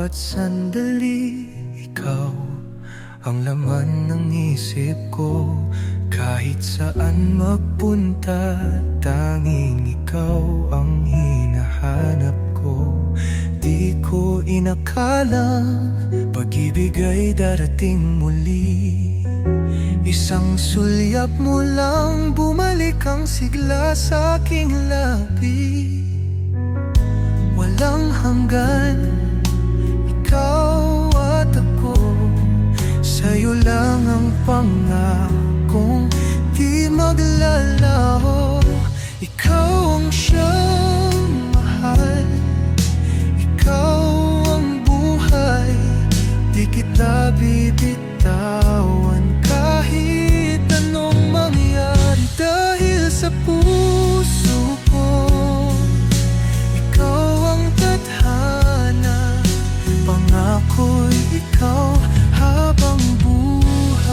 bawat sandali, ikaw ang laman ng isip ko. Kahit saan magpunta, tanging ikaw ang hinahanap ko. Di ko inakalang pag-ibig ay darating muli. Isang sulyap mo lang, bumalik ang sigla sa aking labi. Walang hanggan, ikaw at ako. Sa'yo lang ang pangakong di maglalaho. Ikaw ang siyang mahal, ikaw ang buhay. Di kita bibitawan kahit anong mangyari. Dahil sa puso ko, ikaw ang tadhana. Pangako'y ikaw habang buhay.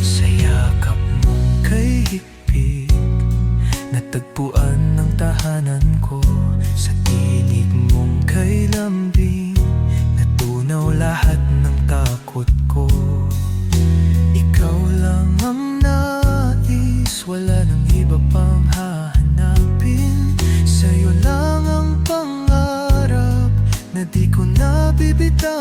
Sa yakap mong kay higpit, natagpuan ng tahanan ko. Sa tinig mong kay lambing, natunaw lahat ng takot ko. Ikaw lang ang nais, wala nang iba pang hahanapin. Sa'yo lang ang pangarap na di ko nabibitaw.